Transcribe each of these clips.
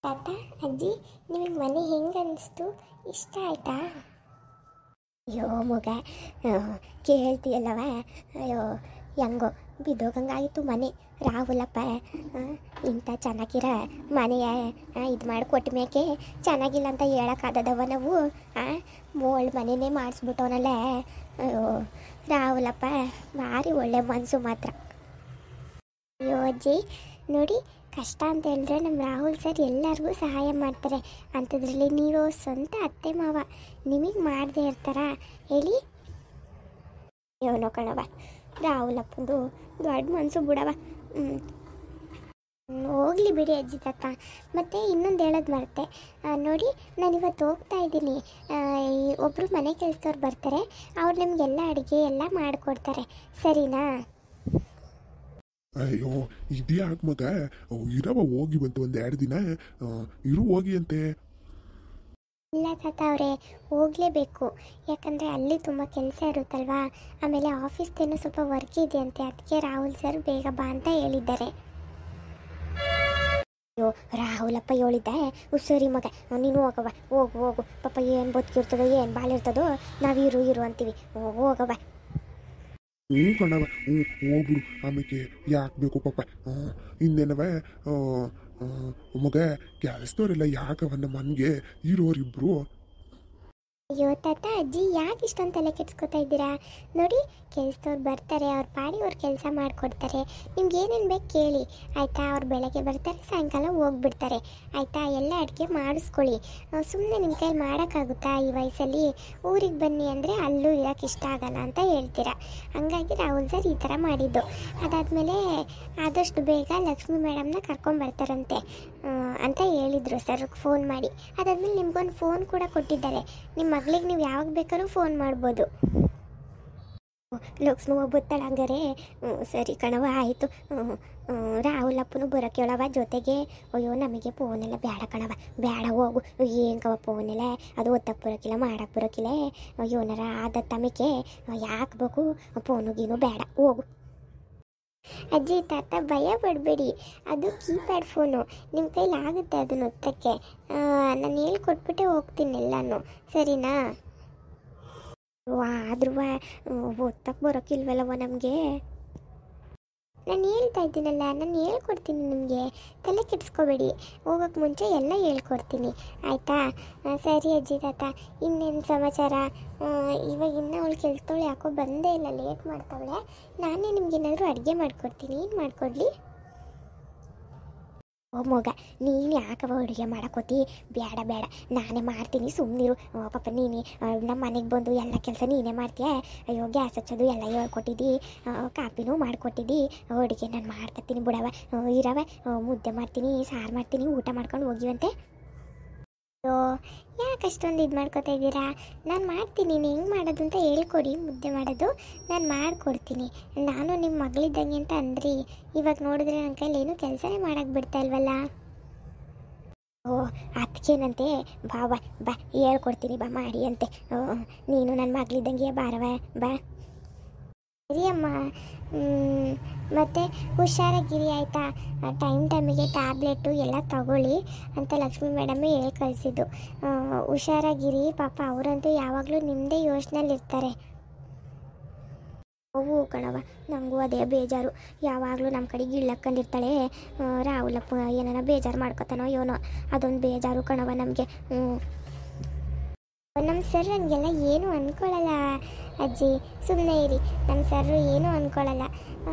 ತಾತ ಅಜ್ಜಿ ನಿಮಗೆ ಮನೆ ಹೆಂಗೆ ಅನಿಸ್ತು? ಇಷ್ಟ ಆಯ್ತಾ? ಅಯ್ಯೋ ಮಗ, ಕೇಳ್ತೀಯಲ್ಲವ. ಅಯ್ಯೋ ಹೆಂಗೋ ಬಿದ್ದೋಗಂಗಾಯಿತು ಮನೆ. ರಾಹುಲಪ್ಪ ಇಂಥ ಚೆನ್ನಾಗಿರ ಮನೆಯ ಇದು ಮಾಡಿ ಕೊಟ್ಟ ಮೇಕೆ ಚೆನ್ನಾಗಿಲ್ಲ ಅಂತ ಹೇಳೋಕ್ಕಾದದವ ನಾವು. ಮೋಳ್ ಮನೆಯೇ ಮಾಡಿಸ್ಬಿಟ್ಟವನಲ್ಲ. ಅಯ್ಯೋ ರಾಹುಲಪ್ಪ ಭಾರಿ ಒಳ್ಳೆ ಮನಸ್ಸು ಮಾತ್ರ. ಅಯ್ಯೋ ಅಜ್ಜಿ ನೋಡಿ, ಕಷ್ಟ ಅಂತ ಹೇಳಿದ್ರೆ ನಮ್ಮ ರಾಹುಲ್ ಸರ್ ಎಲ್ಲರಿಗೂ ಸಹಾಯ ಮಾಡ್ತಾರೆ. ಅಂಥದ್ರಲ್ಲಿ ನೀವು ಸ್ವಂತ ಅತ್ತೆ ಮಾವ, ನಿಮಗೆ ಮಾಡದೇ ಇರ್ತಾರ ಹೇಳಿ? ಏನೋ ಕಣವ, ರಾಹುಲಪ್ಪಂದು ದೊಡ್ಡ ಮನಸ್ಸು ಬಿಡವ. ಹೋಗ್ಲಿ ಬಿಡಿ ಅಜ್ಜಿ ತಾತ. ಮತ್ತು ಇನ್ನೊಂದು ಹೇಳೋದು ಮರೆತೆ ನೋಡಿ, ನಾನಿವತ್ತು ಹೋಗ್ತಾ ಇದ್ದೀನಿ. ಒಬ್ಬರು ಮನೆ ಕೆಲಸದವ್ರು ಬರ್ತಾರೆ, ಅವ್ರು ನಿಮಗೆಲ್ಲ ಅಡುಗೆ ಎಲ್ಲ ಮಾಡಿಕೊಡ್ತಾರೆ, ಸರಿನಾ? ಅಯ್ಯೋ ಇದ್ಯಾಕೆ ಮಗ, ಇರವ ಹೋಗಿ ಬಂತು ಒಂದೆರಡು ದಿನ ಇರು ಹೋಗಿ ಅಂತೆ. ಇಲ್ಲ ತಾತ ಅವರೇ, ಹೋಗಲೇಬೇಕು. ಯಾಕಂದರೆ ಅಲ್ಲಿ ತುಂಬ ಕೆಲಸ ಇರುತ್ತಲ್ವಾ. ಆಮೇಲೆ ಆಫೀಸ್ದೇನೋ ಸ್ವಲ್ಪ ವರ್ಕ್ ಇದೆಯಂತೆ, ಅದಕ್ಕೆ ರಾಹುಲ್ ಸರ್ ಬೇಗ ಬಾ ಅಂತ ಹೇಳಿದ್ದಾರೆ. ಅಯ್ಯೋ ರಾಹುಲಪ್ಪ ಹೇಳಿದ್ದೆ, ಸರಿ ಮಗ ನೀನು ಹೋಗವ, ಹೋಗು ಹೋಗು. ಪಾಪ ಏನು ಬದುಕಿರ್ತದೋ ಏನು ಬಾಳಿರ್ತದೋ, ನಾವು ಇರು ಅಂತೀವಿ. ಹೋಗವ. ಹ್ಞೂ ಕಣವ, ಹೋಗ್ಬಿಡು. ಆಮೇಲೆ ಯಾಕೆ ಬೇಕು ಪಾಪ. ಇನ್ನೇನವ ಮಗ, ಕೆಲಸದವರೆಲ್ಲ ಯಾಕವ ನಮ್ಮ ಮನೆಗೆ ಇರೋರಿಬ್ರು? ಅಯ್ಯೋ ತಾತ ಅಜ್ಜಿ ಯಾಕೆ ಇಷ್ಟೊಂದು ತಲೆ ಕೆಡ್ಸ್ಕೊತಾ ಇದ್ದೀರಾ? ನೋಡಿ, ಕೆಲಸದವ್ರು ಬರ್ತಾರೆ, ಅವ್ರ ಪಾಡಿ ಅವ್ರು ಕೆಲಸ ಮಾಡಿಕೊಡ್ತಾರೆ. ನಿಮ್ಗೆ ಏನೇನು ಬೇಕು ಕೇಳಿ ಆಯಿತಾ? ಅವ್ರು ಬೆಳಗ್ಗೆ ಬರ್ತಾರೆ, ಸಾಯಂಕಾಲ ಹೋಗ್ಬಿಡ್ತಾರೆ ಆಯಿತಾ? ಎಲ್ಲ ಅಡುಗೆ ಮಾಡಿಸ್ಕೊಳ್ಳಿ. ಸುಮ್ಮನೆ ನಿಮ್ಮ ಕೈಲಿ ಮಾಡೋಕ್ಕಾಗುತ್ತಾ ಈ ವಯಸ್ಸಲ್ಲಿ? ಊರಿಗೆ ಬನ್ನಿ ಅಂದರೆ ಅಲ್ಲೂ ಇರೋಕ್ಕೆ ಇಷ್ಟ ಆಗಲ್ಲ ಅಂತ ಹೇಳ್ತೀರಾ. ಹಂಗಾಗಿ ರಾಹುಲ್ ಸರ್ ಈ ಥರ ಮಾಡಿದ್ದು. ಅದಾದಮೇಲೆ ಆದಷ್ಟು ಬೇಗ ಲಕ್ಷ್ಮಿ ಮೇಡಮ್ನ ಕರ್ಕೊಂಬರ್ತಾರಂತೆ ಅಂತ ಹೇಳಿದರು ಸರ್ ಫೋನ್ ಮಾಡಿ. ಅದಾದಮೇಲೆ ನಿಮ್ಗೊಂದು ಫೋನ್ ಕೂಡ ಕೊಟ್ಟಿದ್ದಾರೆ. ನಿಮ್ಮ ಮಗಳಿಗೆ ನೀವು ಯಾವಾಗ ಬೇಕಾದ್ರೂ ಫೋನ್ ಮಾಡ್ಬೋದು. ಲಕ್ಷ್ಮಿ ಒಬ್ಬತ್ತಾಳ ಹಂಗಾರೆ? ಸರಿ ಕಣವ, ಆಯಿತು. ರಾಹುಲಪ್ಪನು ಬರೋಕ್ಕೆ ಹೇಳವ ಜೊತೆಗೆ. ಅಯ್ಯೋ ನಮಗೆ ಫೋನೆಲ್ಲ ಬೇಡ ಕಣವ, ಬೇಡ ಹೋಗು. ಏನ್ಕವ ಫೋನೆಲ್ಲ, ಅದು ಓದಕ್ಕೆ ಬರೋಕ್ಕಿಲ್ಲ, ಮಾಡೋಕ್ಕೆ ಬರೋಕ್ಕಿಲ್ಲ. ಅಯ್ಯೋನಾರ ಆದ ತಮಿಕೆ ಯಾಕೆ ಬೇಕು ಫೋನುಗೇನು ಬೇಡ, ಹೋಗು. ಅಜ್ಜಿ ತಾತ ಭಯ ಪಡಬೇಡಿ, ಅದು ಕೀಪ್ಯಾಡ್ ಫೋನು, ನಿಮ್ಮ ಕೈಲಿ ಆಗುತ್ತೆ ಅದನ್ನು ಒತ್ತಕ್ಕೆ. ನಾನು ಹೇಳ್ಕೊಟ್ಬಿಟ್ಟೆ ಹೋಗ್ತೀನಿ ಎಲ್ಲನೂ, ಸರಿನಾ? ಆದ್ರೂ ಓದಕ್ಕೆ ಬರೋಕ್ಕಿಲ್ವಲ್ಲವ ನಮಗೆ. ನಾನು ಹೇಳ್ತಾ ಇದ್ದೀನಲ್ಲ, ನಾನು ಹೇಳ್ಕೊಡ್ತೀನಿ ನಿಮಗೆ, ತಲೆ ಕೆಡಿಸ್ಕೋಬೇಡಿ. ಹೋಗೋಕ್ಕೆ ಮುಂಚೆ ಎಲ್ಲ ಹೇಳ್ಕೊಡ್ತೀನಿ ಆಯಿತಾ? ಸರಿ ಅಜ್ಜಿ ತಾತ, ಇನ್ನೇನು ಸಮಾಚಾರ? ಇವಾಗ ಇನ್ನೂ ಅವಳು ಕೆಲ್ಸದವಳು ಯಾಕೋ ಬಂದೇ ಇಲ್ಲ, ಲೇಟ್ ಮಾಡ್ತಾವಳೆ. ನಾನೇ ನಿಮ್ಗೇನಾದರೂ ಅಡುಗೆ ಮಾಡಿಕೊಡ್ತೀನಿ. ಏನು ಮಾಡಿಕೊಡ್ಲಿ? ಓ ಮಗ, ನೀನು ಯಾಕವ ಅಡುಗೆ ಮಾಡೋಕೋತಿ? ಬೇಡ ಬೇಡ, ನಾನೇ ಮಾಡ್ತೀನಿ, ಸುಮ್ಮನಿರು. ಪಾಪ ನೀನು ನಮ್ಮ ಮನೆಗೆ ಬಂದು ಎಲ್ಲ ಕೆಲಸ ನೀನೇ ಮಾಡ್ತೀಯ. ಅಯ್ಯೋ ಗ್ಯಾಸ್ ಹಚ್ಚೋದು ಎಲ್ಲ ಹೇಳ್ಕೊಟ್ಟಿದ್ದಿ, ಕಾಪಿನೂ ಮಾಡಿಕೊಟ್ಟಿದ್ದಿ. ಅಡುಗೆ ನಾನು ಮಾಡ್ಕೊತೀನಿ ಬಿಡವ. ಇರವ, ಮುದ್ದೆ ಮಾಡ್ತೀನಿ, ಸಾರು ಮಾಡ್ತೀನಿ, ಊಟ ಮಾಡ್ಕೊಂಡು ಹೋಗಿವಂತೆ. ಅಯ್ಯೋ ಯಾಕೆ ಅಷ್ಟೊಂದು ಇದು ಮಾಡ್ಕೊತಾ ಇದ್ದೀರಾ? ನಾನು ಮಾಡ್ತೀನಿ, ನೀನು ಹೆಂಗೆ ಮಾಡೋದು ಅಂತ ಹೇಳ್ಕೊಡಿ. ಮುದ್ದೆ ಮಾಡೋದು ನಾನು ಮಾಡಿಕೊಡ್ತೀನಿ. ನಾನು ನಿಮ್ಮ ಮಗಳಿದ್ದಂಗೆ ಅಂತ ಅಂದ್ರಿ, ಇವಾಗ ನೋಡಿದ್ರೆ ನನ್ನ ಕೈಲಿ ಏನೂ ಕೆಲಸನೇ ಮಾಡೋಕ್ಕೆ ಬಿಡ್ತಾ ಇಲ್ವಲ್ಲ. ಓ ಅದಕ್ಕೇನಂತೆ, ಬಾ ಬಾ ಬಾ ಹೇಳ್ಕೊಡ್ತೀನಿ, ಬಾ ಮಾಡಿ ಅಂತೆ. ನೀನು ನನ್ನ ಮಗಳಿದ್ದಂಗೆ ಬಾರವ, ಬಾ. ಸರಿ ಅಮ್ಮ, ಮತ್ತು ಹುಷಾರಾಗಿರಿ ಆಯಿತಾ? ಟೈಮಿಗೆ ಟ್ಯಾಬ್ಲೆಟು ಎಲ್ಲ ತಗೊಳ್ಳಿ ಅಂತ ಲಕ್ಷ್ಮಿ ಮೇಡಮೇ ಹೇಳಿ ಕಳಿಸಿದ್ದು. ಹುಷಾರಾಗಿರಿ. ಪಾಪ ಅವರಂತೂ ಯಾವಾಗಲೂ ನಿಮ್ಮದೇ ಯೋಚನೆಯಲ್ಲಿರ್ತಾರೆ. ಹೂ ಕಣವ, ನನಗೂ ಅದೇ ಬೇಜಾರು. ಯಾವಾಗಲೂ ನಮ್ಮ ಕಡೆಗೆ ಇಳ್ಳಕ್ಕೊಂಡಿರ್ತಾಳೆ. ರಾಹುಲಪ್ಪ ಏನಾರ ಬೇಜಾರು ಮಾಡ್ಕೊತಾನೋ ಏನೋ, ಅದೊಂದು ಬೇಜಾರು ಕಣವ ನಮಗೆ. ನಮ್ಮ ಸರ್ ಹಂಗೆಲ್ಲ ಏನೂ ಅಂದ್ಕೊಳ್ಳಲ್ಲ ಅಜ್ಜಿ, ಸುಮ್ಮನೆ ಇರಿ. ನಮ್ಮ ಸರ್ ಏನೂ ಅಂದ್ಕೊಳ್ಳಲ್ಲ,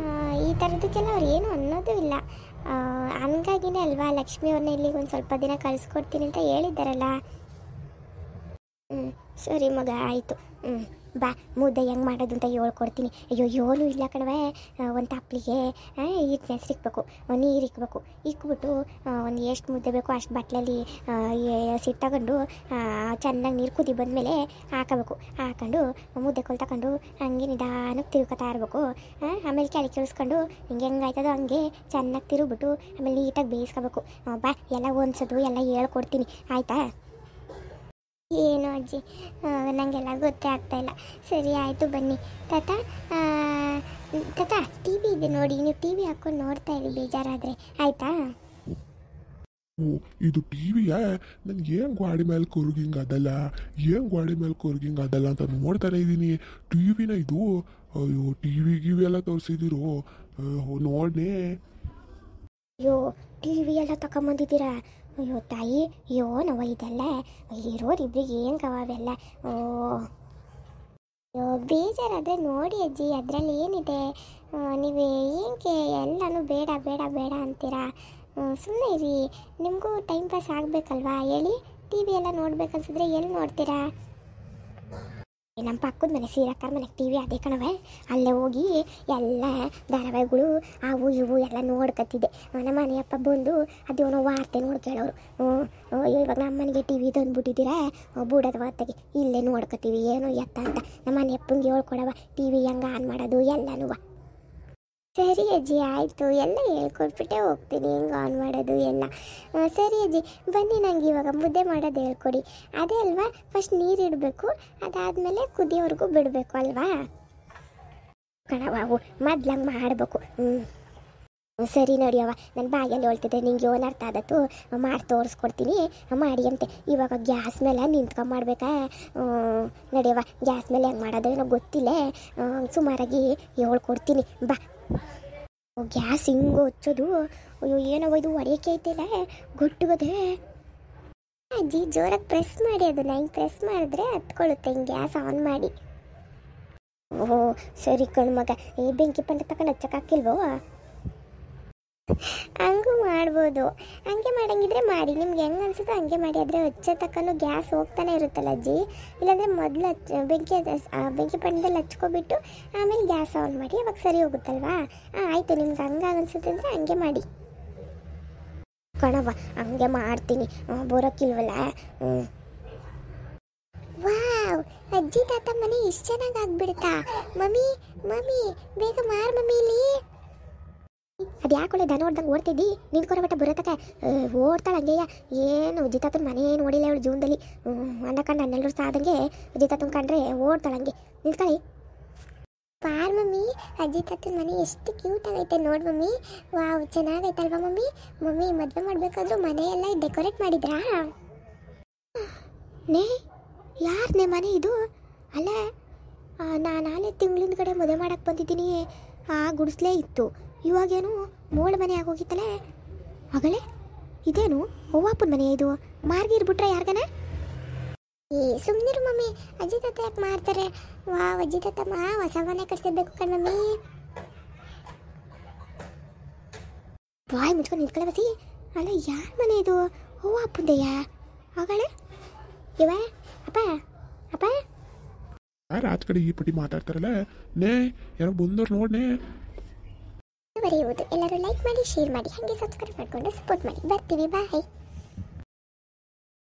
ಈ ಥರದಕ್ಕೆಲ್ಲ ಅವ್ರು ಏನೂ ಅನ್ನೋದು ಇಲ್ಲ. ಹಂಗಾಗಿನೇ ಅಲ್ವಾ ಲಕ್ಷ್ಮಿಯವ್ರನ್ನ ಇಲ್ಲಿಗೆ ಒಂದು ಸ್ವಲ್ಪ ದಿನ ಕಳಿಸ್ಕೊಡ್ತೀನಿ ಅಂತ ಹೇಳಿದ್ದಾರಲ್ಲ. ಸರಿ ಮಗ, ಆಯಿತು. ಬಾ, ಮುದ್ದೆ ಹೆಂಗೆ ಮಾಡೋದು ಅಂತ ಹೇಳ್ಕೊಡ್ತೀನಿ. ಅಯ್ಯೋ ಏನೂ ಇಲ್ಲ ಕಣವೆ, ಒಂದು ತಪ್ಪಲಿಗೆ ಹಿಟ್ಟು ನೆಸ್ರಿಕ್ಬೇಕು, ನೀರು ಇಕ್ಬೇಕು. ಇಕ್ಬಿಟ್ಟು ಒಂದು ಎಷ್ಟು ಮುದ್ದೆ ಬೇಕೋ ಅಷ್ಟು ಬಟ್ಲಲ್ಲಿ ಸಿಟ್ಟು ತಗೊಂಡು ಚೆನ್ನಾಗಿ ನೀರು ಕುದಿ ಬಂದಮೇಲೆ ಹಾಕಬೇಕು. ಹಾಕೊಂಡು ಮುದ್ದೆ ಕೋಲ್ ತಗೊಂಡು ಹಂಗೆ ನಿಧಾನಕ್ಕೆ ತಿರ್ಕೊತಾ ಇರಬೇಕು. ಆಮೇಲೆ ಕೆಳಗೆ ಇಳಿಸ್ಕೊಂಡು ಹಿಂಗೆ ಹೆಂಗಾಯ್ತದೋ ಹಂಗೆ ಚೆನ್ನಾಗಿ ತಿರುಗ್ಬಿಟ್ಟು ಆಮೇಲೆ ನೀಟಾಗಿ ಬೇಯಿಸ್ಕೋಬೇಕು. ಬಾ, ಎಲ್ಲ ಹೊಂದ್ಸೋದು ಎಲ್ಲ ಹೇಳ್ಕೊಡ್ತೀನಿ ಆಯಿತಾ? ಏನು ಅಜ್ಜಿ, ನನಗೆಲ್ಲ ಗೊತ್ತೇ ಆಗ್ತಾಯಿಲ್ಲ. ಸರಿ ಆಯಿತು, ಬನ್ನಿ. ತಾತ ತಾತ ಟಿ ವಿ ಇದೆ ನೋಡಿ, ನೀವು ಟಿ ವಿ ಹಾಕ್ಕೊಂಡು ನೋಡ್ತಾ ಇರಿ ಬೇಜಾರಾದರೆ, ಆಯಿತಾ? ಓ ಇದು ಟಿವಿಯಾ ನನ್ಗೆ ಏನ್ ಗಾಡಿ ಮೇಲೆ ಕೊರ್ಗಿಂಗ್ ಅದಲ್ಲ ಏನ್ ಗಾಡಿ ಮೇಲೆ ಕೊರ್ಗಿಂಗ್ ಅದಲ್ಲ ಅಂತ ನೋಡ್ತಾನೆ ಇದ್ದೀನಿ ಟಿವಿನ ಇದು ಅಯ್ಯೋ ಟಿವಿ ಎಲ್ಲ ತೋರಿಸಿದಿರು ನೋಡ್ನೆ ಅಯ್ಯೋ ಟಿ ವಿ ಎಲ್ಲ ತಗೊಂಬಂದಿದ್ದೀರಾ ಅಯ್ಯೋ ತಾಯಿ ಅಯ್ಯೋ ನವ ಇದೆಲ್ಲ ಇರೋರಿಬ್ರಿಗೆ ಏನು ಅವೆಲ್ಲ ಓ ಅಯ್ಯೋ ಬೇಜಾರಾದರೆ ನೋಡಿ ಅಜ್ಜಿ ಅದರಲ್ಲಿ ಏನಿದೆ ನೀವು ಏನಕ್ಕೆ ಎಲ್ಲನೂ ಬೇಡ ಬೇಡ ಬೇಡ ಅಂತೀರಾ ಸುಮ್ಮನೆ ಇರಿ ನಿಮಗೂ ಟೈಮ್ ಪಾಸ್ ಆಗಬೇಕಲ್ವಾ ಹೇಳಿ ಟಿ ವಿ ಎಲ್ಲ ನೋಡ್ಬೇಕನ್ಸಿದ್ರೆ ಎಲ್ಲಿ ನೋಡ್ತೀರಾ ನಮ್ಮ ಪಕ್ಕದ ಮನೆ ಸೀರಕ್ಕರ ಮನೆಗೆ ಟಿ ವಿ ಅದೇ ಕಣವೆ ಅಲ್ಲೇ ಹೋಗಿ ಎಲ್ಲ ಧಾರಾವಾಹಿಗಳು ಅವು ಇವು ಎಲ್ಲ ನೋಡ್ಕತ್ತಿದ್ದೆ ನಮ್ಮ ಮನೆಯಪ್ಪ ಬಂದು ಅದೇನೋ ವಾರ್ತೆ ನೋಡ್ಕೇಳೋರು ಇವಾಗ ನಮ್ಮ ಮನೆಗೆ ಟಿ ವಿ ತಂದುಬಿಟ್ಟಿದ್ದೀರಾ ಬೂಡದ ವಾರ್ತೆಗೆ ಇಲ್ಲೇ ನೋಡ್ಕೊತೀವಿ ಏನೋ ಎತ್ತ ಅಂತ ನಮ್ಮ ಮನೆಯಪ್ಪಂಗೆ ಹೇಳ್ಕೊಡವ ಟಿ ವಿ ಹೆಂಗೆ ಆನ್ ಮಾಡೋದು ಎಲ್ಲನೂ ಸರಿ ಅಜ್ಜಿ ಆಯಿತು ಎಲ್ಲ ಹೇಳ್ಕೊಟ್ಬಿಟ್ಟೆ ಹೋಗ್ತೀನಿ ಹೆಂಗೆ ಆನ್ ಮಾಡೋದು ಎಲ್ಲ ಸರಿ ಅಜ್ಜಿ ಬನ್ನಿ ನನಗೆ ಇವಾಗ ಮುದ್ದೆ ಮಾಡೋದು ಹೇಳ್ಕೊಡಿ ಅದೇ ಅಲ್ವಾ ಫಸ್ಟ್ ನೀರು ಇಡಬೇಕು ಅದಾದಮೇಲೆ ಕುದಿಯೋವರೆಗೂ ಬಿಡಬೇಕು ಅಲ್ವಾ ಕಣವಾವು ಮೊದ್ಲಂಗೆ ಮಾಡಬೇಕು ಸರಿ ನೋಡಿಯವ ನನ್ನ ಬಾಯಲ್ಲಿ ಹೇಳ್ತಿದ್ದೆ ನಿಂಗೆ ಏನು ಅರ್ಥ ಆದತ್ತು ಮಾಡಿ ತೋರಿಸ್ಕೊಡ್ತೀನಿ ಮಾಡಿ ಅಂತೆ ಇವಾಗ ಗ್ಯಾಸ್ ಮೇಲೆ ನಿಂತ್ಕೊಂಡ್ಮಾಡ್ಬೇಕಾ ನಡಿಯವ ಗ್ಯಾಸ್ ಮೇಲೆ ಹೆಂಗೆ ಮಾಡೋದು ಏನೋ ಗೊತ್ತಿಲ್ಲ ಸುಮಾರಾಗಿ ಹೇಳ್ಕೊಡ್ತೀನಿ ಬಾ ಗ್ಯಾಸ್ ಹಿಂಗೆ ಹಚ್ಚೋದು ಅಯ್ಯೋ ಏನೋ ಇದು ಹೊಡೆಯೋಕೆ ಐತಿಲ್ಲ ಗೊಟ್ಟುಗದೆ ಅಜ್ಜಿ ಜೋರಾಗಿ ಪ್ರೆಸ್ ಮಾಡಿ ಅದನ್ನ ಹಿಂಗೆ ಪ್ರೆಸ್ ಮಾಡಿದ್ರೆ ಹತ್ಕೊಳ್ಳುತ್ತೆ ಹಿಂಗೆ ಗ್ಯಾಸ್ ಆನ್ ಮಾಡಿ ಓಹೋ ಸರಿ ಕಣ್ಮಗ ಈ ಬೆಂಕಿ ಪಂಡ ತಗೊಂಡು ಹಚ್ಚಕ್ಕಾಕಿಲ್ವೋ ಹಂಗೂ ಮಾಡ್ಬೋದು ಹಂಗೆ ಮಾಡಂಗಿದ್ರೆ ಮಾಡಿ ನಿಮ್ಗೆ ಹೆಂಗೆ ಅನ್ಸುತ್ತೋ ಹಂಗೆ ಮಾಡಿ ಆದರೆ ಹಚ್ಚೋ ತಕ್ಕನೂ ಗ್ಯಾಸ್ ಹೋಗ್ತಾನೆ ಇರುತ್ತಲ್ಲ ಅಜ್ಜಿ ಇಲ್ಲಾಂದರೆ ಮೊದಲು ಬೆಂಕಿ ಪಂಡದಲ್ಲಿ ಹಚ್ಕೊಬಿಟ್ಟು ಆಮೇಲೆ ಗ್ಯಾಸ್ ಆನ್ ಮಾಡಿ ಅವಾಗ ಸರಿ ಹೋಗುತ್ತಲ್ವಾ ಆಯಿತು ನಿಮ್ಗೆ ಹಂಗೆ ಅನ್ಸುತ್ತೆ ಅಂದರೆ ಹಂಗೆ ಮಾಡಿ ಕಣವ ಹಂಗೆ ಮಾಡ್ತೀನಿ ಬರೋಕ್ಕಿಲ್ವಲ್ಲ ವಾವ್ ಅಜ್ಜಿ ತಾತ ಮನೆ ಇಷ್ಟು ಚೆನ್ನಾಗಿ ಆಗ್ಬಿಡುತ್ತಾ ಮಮ್ಮಿ ಮಮ್ಮಿ ಬೇಗ ಮಾರ್ ಮಮ್ಮಿ ಇಲ್ಲಿ ಅದು ಯಾಕೆ ದನ ಹೊಡ್ದಂಗೆ ಓಡ್ತಿದ್ದಿ ನಿಂತ್ಕೊರ ಬಟ್ಟ ಬರೋತಕ ಓಡ್ತಾಳೆ ಹಂಗೆಯ ಏನು ಅಜ್ಜಿ ತಾತನ ಮನೆ ನೋಡಿಲ್ಲ ಅವಳು ಜೀವನದಲ್ಲಿ ಅಣ್ಣ ಕಂಡು ಹನ್ನೆರಡು ವರ್ಷ ಆದಂಗೆ ಅಜ್ಜಿ ತಾತನ ಕಂಡ್ರೆ ಓಡ್ತಾಳೆ ಹಂಗೆ ನಿಂತ್ಕೊಳ್ಳಿ ಪಾರ್ ಮಮ್ಮಿ ಅಜ್ಜಿ ತಾತನ ಮನೆ ಎಷ್ಟು ಕ್ಯೂಟ್ ಆಗೈತೆ ನೋಡಿ ಮಮ್ಮಿ ವಾವ್ ಚೆನ್ನಾಗೈತಲ್ವಾ ಮಮ್ಮಿ ಮಮ್ಮಿ ಮದುವೆ ಮಾಡಬೇಕಾದ್ರೂ ಮನೆಯೆಲ್ಲ ಡೆಕೋರೇಟ್ ಮಾಡಿದ್ರಾ ನೇ ಯಾರನೇ ಮನೆ ಇದು ಅಲ್ಲ ನಾನೇ ತಿಂಗಳಿಂದ ಕಡೆ ಮದುವೆ ಮಾಡಕ್ಕೆ ಬಂದಿದ್ದೀನಿ ಆ ಗುಡಿಸ್ಲೇ ಇತ್ತು ಇವಾಗೇನು ಮೋಳ ಮನೆ ಆಗೋಗಿತ್ತಲ್ಲ ಆಗಲೇ ಇದೇನು ಅವ್ವಪ್ಪನ ಮನೆ ಇದು ಮಾರ್ಗಿರ್ಬಿಟ್ರೆ ಯಾರ್ಗನ ಸುಮ್ಮನಿರು ಮಮ್ಮಿ ಅಜ್ಜಿ ತಾತ ಯಾಕೆ ಮಾಡ್ತಾರೆ ವಾವ್ ಅಜ್ಜಿ ತಾತಮ್ಮ ಹೊಸ ಮನೆ ಕಟ್ಸಿರ್ಬೇಕು ಕಣ್ಮಮ್ಮಿ ಬಾಯ್ ಮುಚ್ಕೊಂಡು ನಿಂತ್ಕೊಳ್ಳೆ ಬಸಿ ಅಲ್ಲ ಯಾರ ಮನೆ ಇದು ಅವ್ವಪ್ಪಂದಯ್ಯ ಆಗಲೇ ಇವ ಅಪ್ಪ ಅಪ್ಪ ಯಾರು ಆಚ ಕಡೆ ಈ ಪಟ್ಟಿ ಮಾತಾಡ್ತಾರಲ್ಲ ನೇ ಯಾರೋ ಬಂದವ್ರು ನೋಡ್ನೆ ಬರೆಯುವುದು ಎಲ್ಲರೂ ಲೈಕ್ ಮಾಡಿ ಶೇರ್ ಮಾಡಿ ಹಾಗೆ ಸಬ್ಸ್ಕ್ರೈಬ್ ಮಾಡಿಕೊಂಡು ಸಪೋರ್ಟ್ ಮಾಡಿ ಬರ್ತೀವಿ ಬಾಯ್